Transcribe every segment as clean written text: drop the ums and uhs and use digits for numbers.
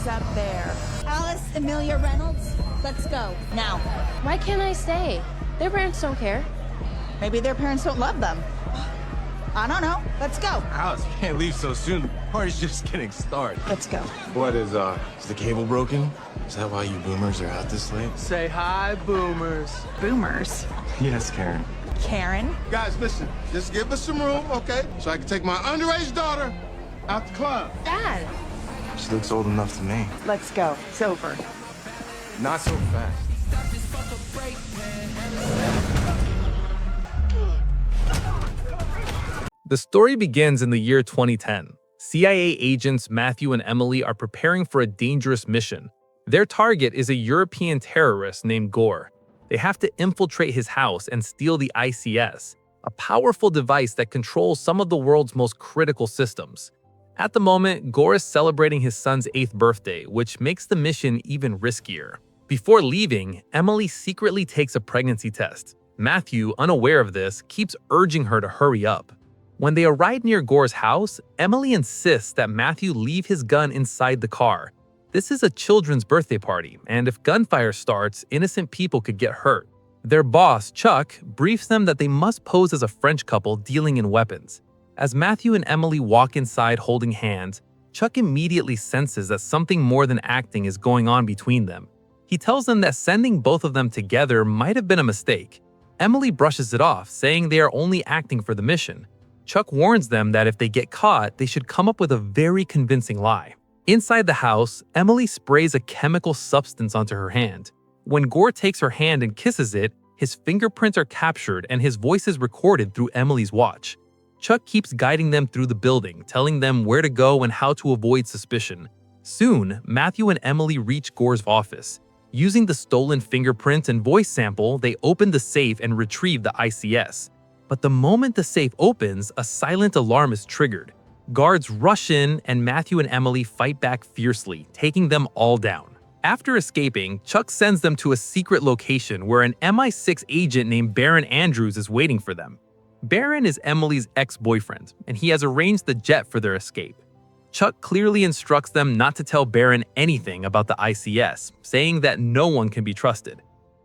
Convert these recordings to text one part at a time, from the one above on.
Who's up there? Alice Amelia Reynolds, let's go, now. Why can't I stay? Their parents don't care. Maybe their parents don't love them. I don't know. Let's go. Alice, you can't leave so soon. The party's just getting started. Let's go. What is the cable broken? Is that why you boomers are out this late? Say hi, boomers. Boomers. Yes, Karen. Karen? Guys, listen, just give us some room, okay? So I can take my underage daughter out the club. Dad! She looks old enough to me. Let's go. It's over. Not so fast. The story begins in the year 2010. CIA agents Matthew and Emily are preparing for a dangerous mission. Their target is a European terrorist named Gore. They have to infiltrate his house and steal the ICS, a powerful device that controls some of the world's most critical systems. At the moment, Gore is celebrating his son's 8th birthday, which makes the mission even riskier. Before leaving, Emily secretly takes a pregnancy test. Matthew, unaware of this, keeps urging her to hurry up. When they arrive near Gore's house, Emily insists that Matthew leave his gun inside the car. This is a children's birthday party, and if gunfire starts, innocent people could get hurt. Their boss, Chuck, briefs them that they must pose as a French couple dealing in weapons. As Matthew and Emily walk inside holding hands, Chuck immediately senses that something more than acting is going on between them. He tells them that sending both of them together might have been a mistake. Emily brushes it off, saying they are only acting for the mission. Chuck warns them that if they get caught, they should come up with a very convincing lie. Inside the house, Emily sprays a chemical substance onto her hand. When Gore takes her hand and kisses it, his fingerprints are captured and his voice is recorded through Emily's watch. Chuck keeps guiding them through the building, telling them where to go and how to avoid suspicion. Soon, Matthew and Emily reach Gore's office. Using the stolen fingerprints and voice sample, they open the safe and retrieve the ICS. But the moment the safe opens, a silent alarm is triggered. Guards rush in and Matthew and Emily fight back fiercely, taking them all down. After escaping, Chuck sends them to a secret location where an MI6 agent named Baron Andrews is waiting for them. Baron is Emily's ex-boyfriend, and he has arranged the jet for their escape. Chuck clearly instructs them not to tell Baron anything about the ICS, saying that no one can be trusted.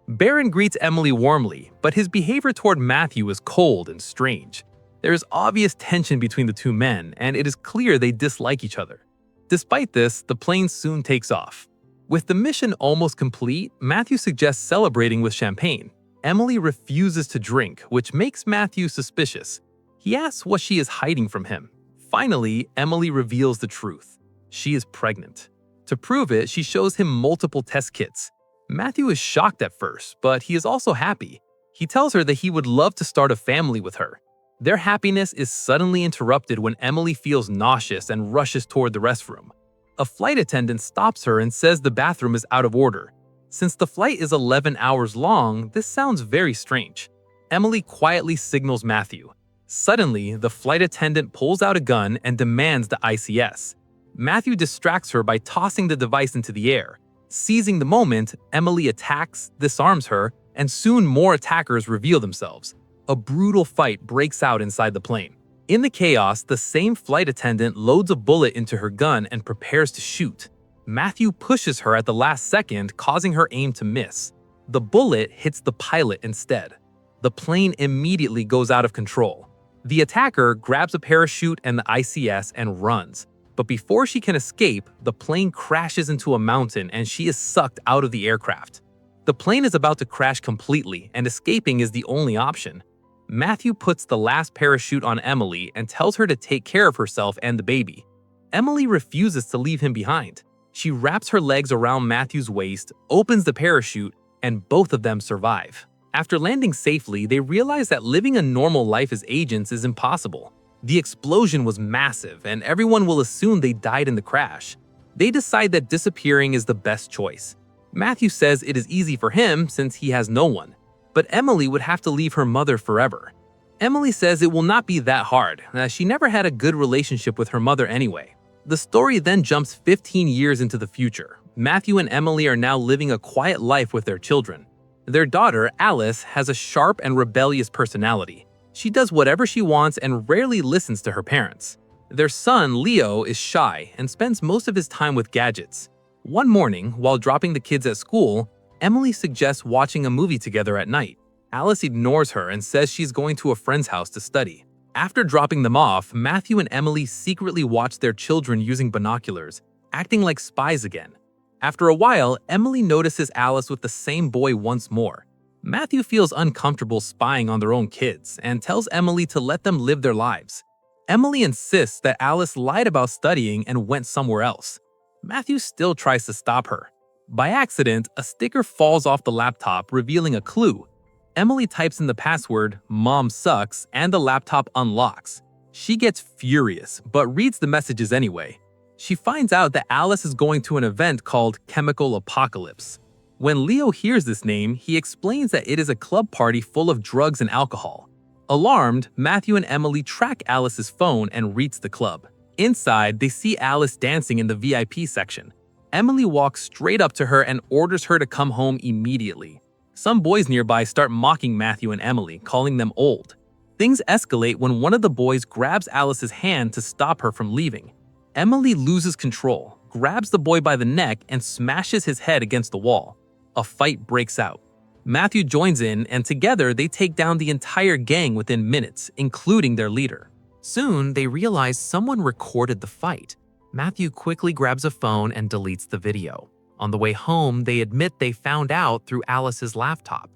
Baron greets Emily warmly, but his behavior toward Matthew is cold and strange. There is obvious tension between the two men, and it is clear they dislike each other. Despite this, the plane soon takes off. With the mission almost complete, Matthew suggests celebrating with champagne. Emily refuses to drink, which makes Matthew suspicious. He asks what she is hiding from him. Finally, Emily reveals the truth. She is pregnant. To prove it, she shows him multiple test kits. Matthew is shocked at first, but he is also happy. He tells her that he would love to start a family with her. Their happiness is suddenly interrupted when Emily feels nauseous and rushes toward the restroom. A flight attendant stops her and says the bathroom is out of order. Since the flight is 11 hours long, this sounds very strange. Emily quietly signals Matthew. Suddenly, the flight attendant pulls out a gun and demands the ICS. Matthew distracts her by tossing the device into the air. Seizing the moment, Emily attacks, disarms her, and soon more attackers reveal themselves. A brutal fight breaks out inside the plane. In the chaos, the same flight attendant loads a bullet into her gun and prepares to shoot. Matthew pushes her at the last second, causing her aim to miss. The bullet hits the pilot instead. The plane immediately goes out of control. The attacker grabs a parachute and the ICS and runs. But before she can escape, the plane crashes into a mountain and she is sucked out of the aircraft. The plane is about to crash completely, and escaping is the only option. Matthew puts the last parachute on Emily and tells her to take care of herself and the baby. Emily refuses to leave him behind. She wraps her legs around Matthew's waist, opens the parachute, and both of them survive. After landing safely, they realize that living a normal life as agents is impossible. The explosion was massive, and everyone will assume they died in the crash. They decide that disappearing is the best choice. Matthew says it is easy for him since he has no one, but Emily would have to leave her mother forever. Emily says it will not be that hard, as she never had a good relationship with her mother anyway. The story then jumps 15 years into the future. Matthew and Emily are now living a quiet life with their children. Their daughter, Alice, has a sharp and rebellious personality. She does whatever she wants and rarely listens to her parents. Their son, Leo, is shy and spends most of his time with gadgets. One morning, while dropping the kids at school, Emily suggests watching a movie together at night. Alice ignores her and says she's going to a friend's house to study. After dropping them off, Matthew and Emily secretly watch their children using binoculars, acting like spies again. After a while, Emily notices Alice with the same boy once more. Matthew feels uncomfortable spying on their own kids and tells Emily to let them live their lives. Emily insists that Alice lied about studying and went somewhere else. Matthew still tries to stop her. By accident, a sticker falls off the laptop, revealing a clue. Emily types in the password, "Mom sucks," and the laptop unlocks. She gets furious, but reads the messages anyway. She finds out that Alice is going to an event called Chemical Apocalypse. When Leo hears this name, he explains that it is a club party full of drugs and alcohol. Alarmed, Matthew and Emily track Alice's phone and reach the club. Inside, they see Alice dancing in the VIP section. Emily walks straight up to her and orders her to come home immediately. Some boys nearby start mocking Matthew and Emily, calling them old. Things escalate when one of the boys grabs Alice's hand to stop her from leaving. Emily loses control, grabs the boy by the neck, and smashes his head against the wall. A fight breaks out. Matthew joins in, and together they take down the entire gang within minutes, including their leader. Soon, they realize someone recorded the fight. Matthew quickly grabs a phone and deletes the video. On the way home, they admit they found out through Alice's laptop.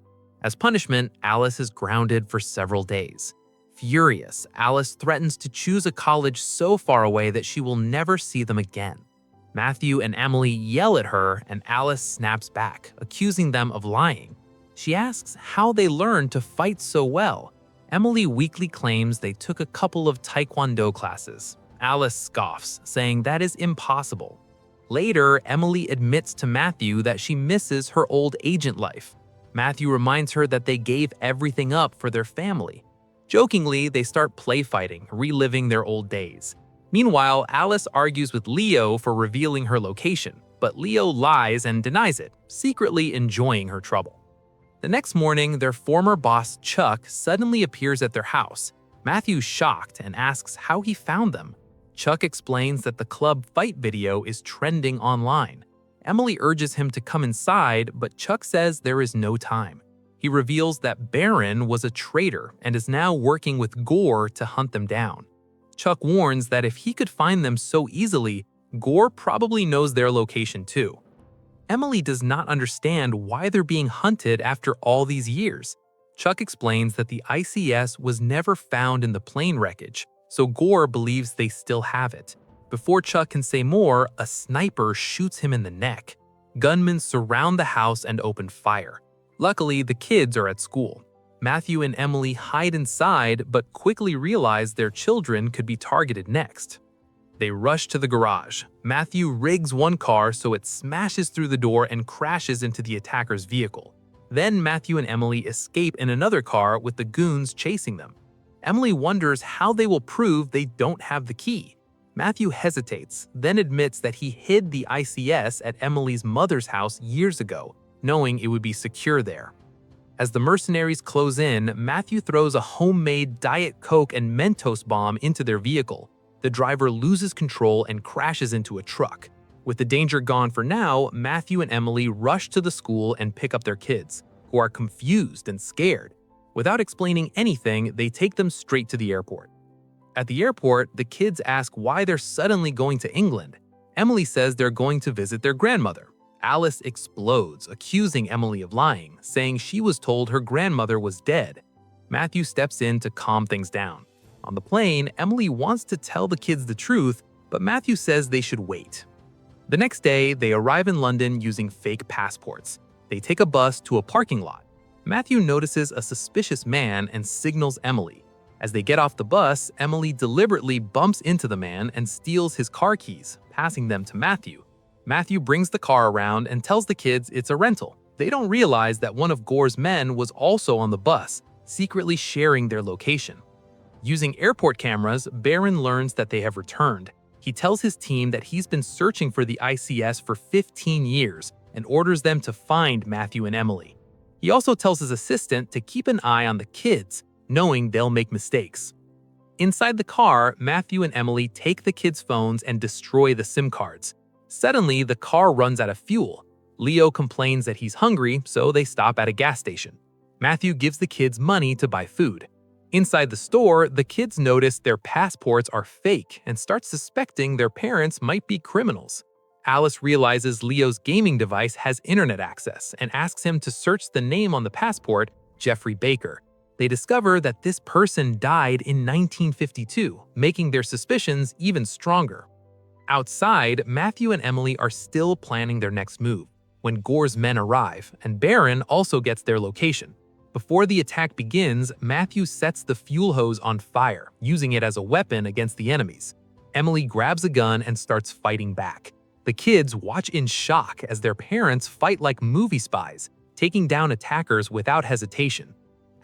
As punishment, Alice is grounded for several days. Furious, Alice threatens to choose a college so far away that she will never see them again. Matthew and Emily yell at her, and Alice snaps back, accusing them of lying. She asks how they learned to fight so well. Emily weakly claims they took a couple of taekwondo classes. Alice scoffs, saying that is impossible. Later, Emily admits to Matthew that she misses her old agent life. Matthew reminds her that they gave everything up for their family. Jokingly, they start play fighting, reliving their old days. Meanwhile, Alice argues with Leo for revealing her location, but Leo lies and denies it, secretly enjoying her trouble. The next morning, their former boss, Chuck, suddenly appears at their house. Matthew's shocked and asks how he found them. Chuck explains that the club fight video is trending online. Emily urges him to come inside, but Chuck says there is no time. He reveals that Baron was a traitor and is now working with Gore to hunt them down. Chuck warns that if he could find them so easily, Gore probably knows their location too. Emily does not understand why they're being hunted after all these years. Chuck explains that the ICS was never found in the plane wreckage, so Gore believes they still have it. Before Chuck can say more, a sniper shoots him in the neck. Gunmen surround the house and open fire. Luckily, the kids are at school. Matthew and Emily hide inside, but quickly realize their children could be targeted next. They rush to the garage. Matthew rigs one car so it smashes through the door and crashes into the attacker's vehicle. Then Matthew and Emily escape in another car with the goons chasing them. Emily wonders how they will prove they don't have the key. Matthew hesitates, then admits that he hid the ICS at Emily's mother's house years ago, knowing it would be secure there. As the mercenaries close in, Matthew throws a homemade Diet Coke and Mentos bomb into their vehicle. The driver loses control and crashes into a truck. With the danger gone for now, Matthew and Emily rush to the school and pick up their kids, who are confused and scared. Without explaining anything, they take them straight to the airport. At the airport, the kids ask why they're suddenly going to England. Emily says they're going to visit their grandmother. Alice explodes, accusing Emily of lying, saying she was told her grandmother was dead. Matthew steps in to calm things down. On the plane, Emily wants to tell the kids the truth, but Matthew says they should wait. The next day, they arrive in London using fake passports. They take a bus to a parking lot. Matthew notices a suspicious man and signals Emily. As they get off the bus, Emily deliberately bumps into the man and steals his car keys, passing them to Matthew. Matthew brings the car around and tells the kids it's a rental. They don't realize that one of Gore's men was also on the bus, secretly sharing their location. Using airport cameras, Baron learns that they have returned. He tells his team that he's been searching for the ICS for 15 years and orders them to find Matthew and Emily. He also tells his assistant to keep an eye on the kids, knowing they'll make mistakes. Inside the car, Matthew and Emily take the kids' phones and destroy the SIM cards. Suddenly, the car runs out of fuel. Leo complains that he's hungry, so they stop at a gas station. Matthew gives the kids money to buy food. Inside the store, the kids notice their passports are fake and start suspecting their parents might be criminals. Alice realizes Leo's gaming device has internet access and asks him to search the name on the passport, Jeffrey Baker. They discover that this person died in 1952, making their suspicions even stronger. Outside, Matthew and Emily are still planning their next move when Gore's men arrive, and Baron also gets their location. Before the attack begins, Matthew sets the fuel hose on fire, using it as a weapon against the enemies. Emily grabs a gun and starts fighting back. The kids watch in shock as their parents fight like movie spies, taking down attackers without hesitation.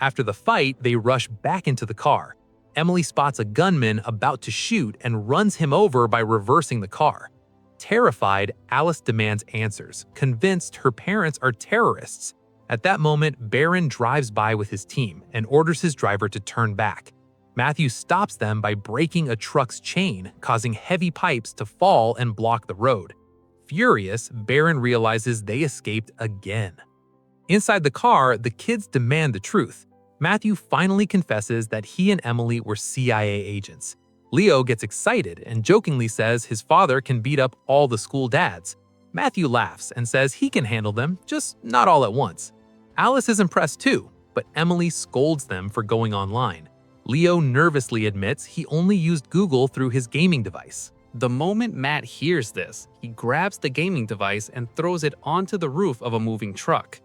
After the fight, they rush back into the car. Emily spots a gunman about to shoot and runs him over by reversing the car. Terrified, Alice demands answers, convinced her parents are terrorists. At that moment, Baron drives by with his team and orders his driver to turn back. Matthew stops them by breaking a truck's chain, causing heavy pipes to fall and block the road. Furious, Baron realizes they escaped again. Inside the car, the kids demand the truth. Matthew finally confesses that he and Emily were CIA agents. Leo gets excited and jokingly says his father can beat up all the school dads. Matthew laughs and says he can handle them, just not all at once. Alice is impressed too, but Emily scolds them for going online. Leo nervously admits he only used Google through his gaming device. The moment Matt hears this, he grabs the gaming device and throws it onto the roof of a moving truck.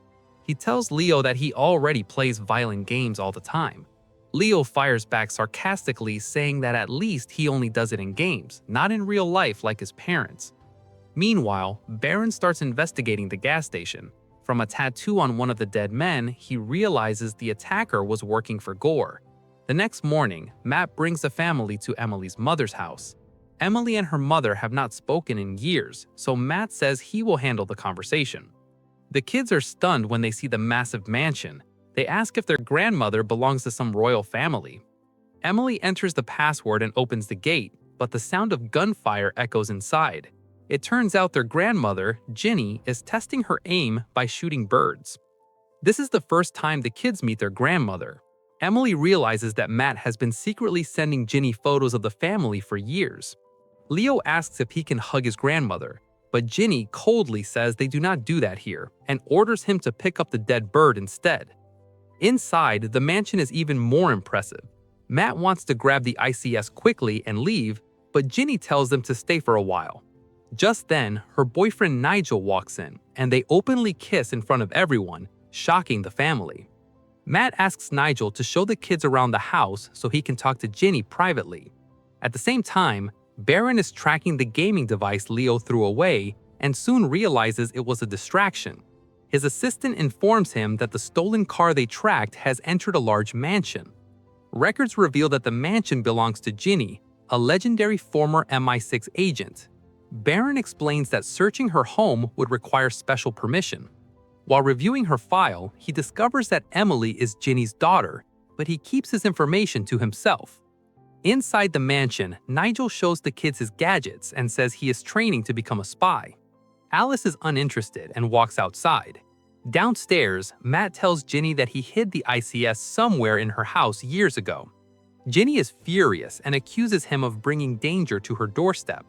He tells Leo that he already plays violent games all the time. Leo fires back sarcastically, saying that at least he only does it in games, not in real life like his parents. Meanwhile, Baron starts investigating the gas station. From a tattoo on one of the dead men, he realizes the attacker was working for Gore. The next morning, Matt brings the family to Emily's mother's house. Emily and her mother have not spoken in years, so Matt says he will handle the conversation. The kids are stunned when they see the massive mansion. They ask if their grandmother belongs to some royal family. Emily enters the password and opens the gate, but the sound of gunfire echoes inside. It turns out their grandmother, Ginny, is testing her aim by shooting birds. This is the first time the kids meet their grandmother. Emily realizes that Matt has been secretly sending Ginny photos of the family for years. Leo asks if he can hug his grandmother, but Ginny coldly says they do not do that here and orders him to pick up the dead bird instead. Inside, the mansion is even more impressive. Matt wants to grab the ICS quickly and leave, but Ginny tells them to stay for a while. Just then, her boyfriend Nigel walks in, and they openly kiss in front of everyone, shocking the family. Matt asks Nigel to show the kids around the house so he can talk to Ginny privately. At the same time, Baron is tracking the gaming device Leo threw away and soon realizes it was a distraction. His assistant informs him that the stolen car they tracked has entered a large mansion. Records reveal that the mansion belongs to Ginny, a legendary former MI6 agent. Baron explains that searching her home would require special permission. While reviewing her file, he discovers that Emily is Ginny's daughter, but he keeps his information to himself. Inside the mansion, Nigel shows the kids his gadgets and says he is training to become a spy. Alice is uninterested and walks outside. Downstairs, Matt tells Ginny that he hid the ICS somewhere in her house years ago. Ginny is furious and accuses him of bringing danger to her doorstep.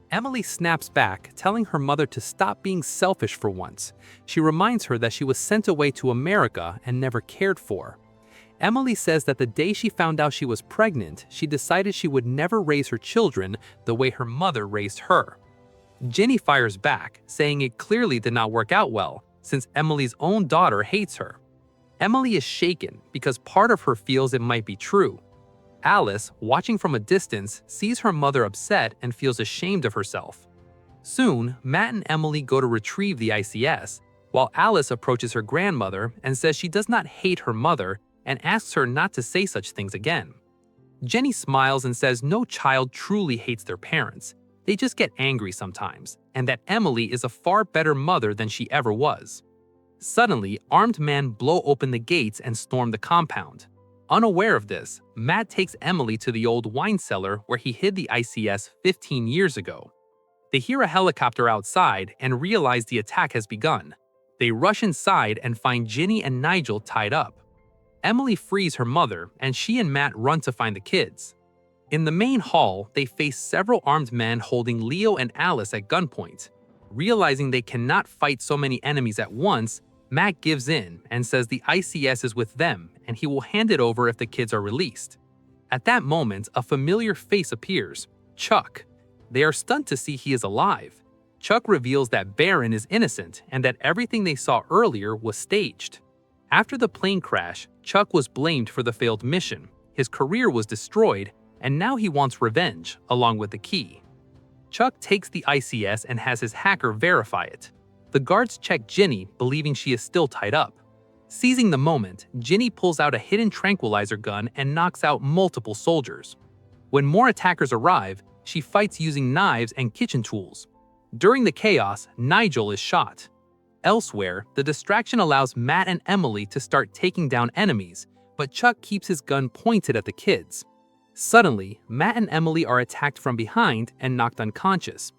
Emily snaps back, telling her mother to stop being selfish for once. She reminds her that she was sent away to America and never cared for. Emily says that the day she found out she was pregnant, she decided she would never raise her children the way her mother raised her. Ginny fires back, saying it clearly did not work out well, since Emily's own daughter hates her. Emily is shaken because part of her feels it might be true. Alice, watching from a distance, sees her mother upset and feels ashamed of herself. Soon, Matt and Emily go to retrieve the ICS, while Alice approaches her grandmother and says she does not hate her mother and asks her not to say such things again. Jenny smiles and says no child truly hates their parents. They just get angry sometimes, and that Emily is a far better mother than she ever was. Suddenly, armed men blow open the gates and storm the compound. Unaware of this, Matt takes Emily to the old wine cellar where he hid the ICS 15 years ago. They hear a helicopter outside and realize the attack has begun. They rush inside and find Ginny and Nigel tied up. Emily frees her mother, and she and Matt run to find the kids. In the main hall, they face several armed men holding Leo and Alice at gunpoint. Realizing they cannot fight so many enemies at once, Matt gives in and says the ICS is with them and he will hand it over if the kids are released. At that moment, a familiar face appears, Chuck. They are stunned to see he is alive. Chuck reveals that Baron is innocent and that everything they saw earlier was staged. After the plane crash, Chuck was blamed for the failed mission. His career was destroyed, and now he wants revenge, along with the key. Chuck takes the ICS and has his hacker verify it. The guards check Ginny, believing she is still tied up. Seizing the moment, Ginny pulls out a hidden tranquilizer gun and knocks out multiple soldiers. When more attackers arrive, she fights using knives and kitchen tools. During the chaos, Nigel is shot. Elsewhere, the distraction allows Matt and Emily to start taking down enemies, but Chuck keeps his gun pointed at the kids. Suddenly, Matt and Emily are attacked from behind and knocked unconscious.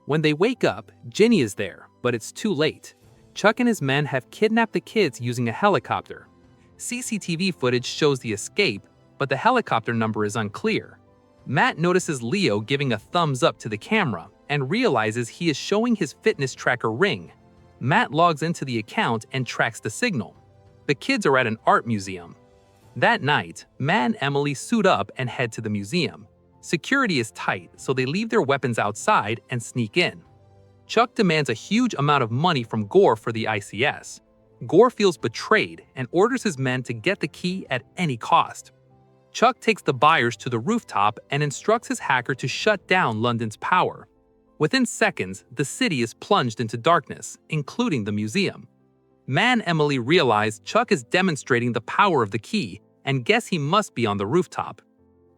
When they wake up, Ginny is there, but it's too late. Chuck and his men have kidnapped the kids using a helicopter. CCTV footage shows the escape, but the helicopter number is unclear. Matt notices Leo giving a thumbs up to the camera and realizes he is showing his fitness tracker ring. Matt logs into the account and tracks the signal. The kids are at an art museum. That night, Matt and Emily suit up and head to the museum. Security is tight, so they leave their weapons outside and sneak in. Chuck demands a huge amount of money from Gore for the ICS. Gore feels betrayed and orders his men to get the key at any cost. Chuck takes the buyers to the rooftop and instructs his hacker to shut down London's power. Within seconds, the city is plunged into darkness, including the museum. Matt and Emily realize Chuck is demonstrating the power of the key and guess he must be on the rooftop.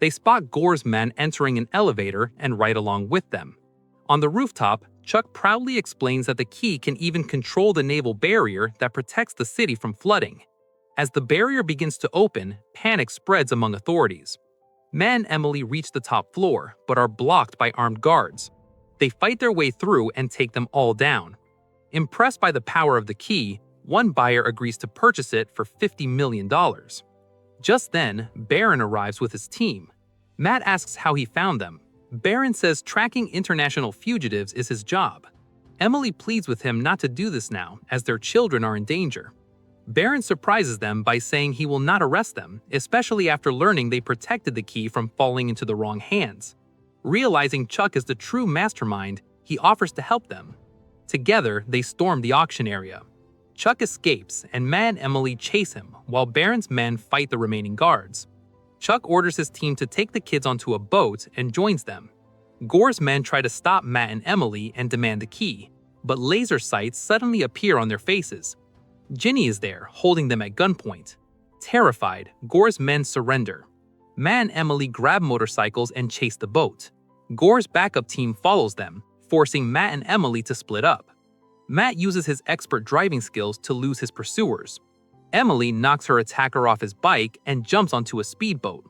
They spot Gore's men entering an elevator and ride along with them. On the rooftop, Chuck proudly explains that the key can even control the naval barrier that protects the city from flooding. As the barrier begins to open, panic spreads among authorities. Matt and Emily reach the top floor, but are blocked by armed guards. They fight their way through and take them all down. Impressed by the power of the key, one buyer agrees to purchase it for $50 million. Just then, Baron arrives with his team. Matt asks how he found them. Baron says tracking international fugitives is his job. Emily pleads with him not to do this now, as their children are in danger. Baron surprises them by saying he will not arrest them, especially after learning they protected the key from falling into the wrong hands. Realizing Chuck is the true mastermind, he offers to help them. Together, they storm the auction area. Chuck escapes, and Matt and Emily chase him, while Baron's men fight the remaining guards. Chuck orders his team to take the kids onto a boat and joins them. Gore's men try to stop Matt and Emily and demand the key, but laser sights suddenly appear on their faces. Ginny is there, holding them at gunpoint. Terrified, Gore's men surrender. Matt and Emily grab motorcycles and chase the boat. Gore's backup team follows them, forcing Matt and Emily to split up. Matt uses his expert driving skills to lose his pursuers. Emily knocks her attacker off his bike and jumps onto a speedboat.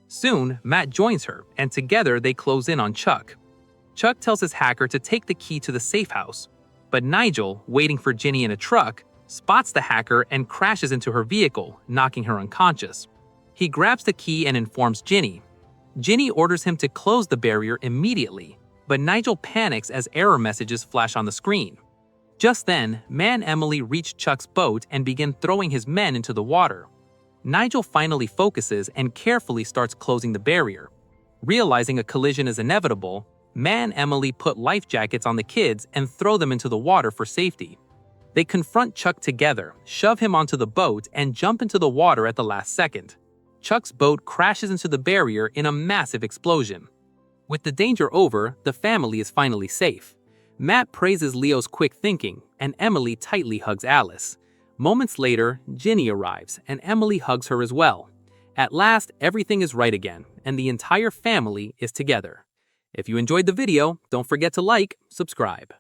Soon, Matt joins her, and together they close in on Chuck. Chuck tells his hacker to take the key to the safe house, but Nigel, waiting for Ginny in a truck, spots the hacker and crashes into her vehicle, knocking her unconscious. He grabs the key and informs Ginny. Ginny orders him to close the barrier immediately, but Nigel panics as error messages flash on the screen. Just then, Matt and Emily reach Chuck's boat and begin throwing his men into the water. Nigel finally focuses and carefully starts closing the barrier. Realizing a collision is inevitable, Matt and Emily put life jackets on the kids and throw them into the water for safety. They confront Chuck together, shove him onto the boat, and jump into the water at the last second. Chuck's boat crashes into the barrier in a massive explosion. With the danger over, the family is finally safe. Matt praises Leo's quick thinking, and Emily tightly hugs Alice. Moments later, Ginny arrives, and Emily hugs her as well. At last, everything is right again, and the entire family is together. If you enjoyed the video, don't forget to like, subscribe.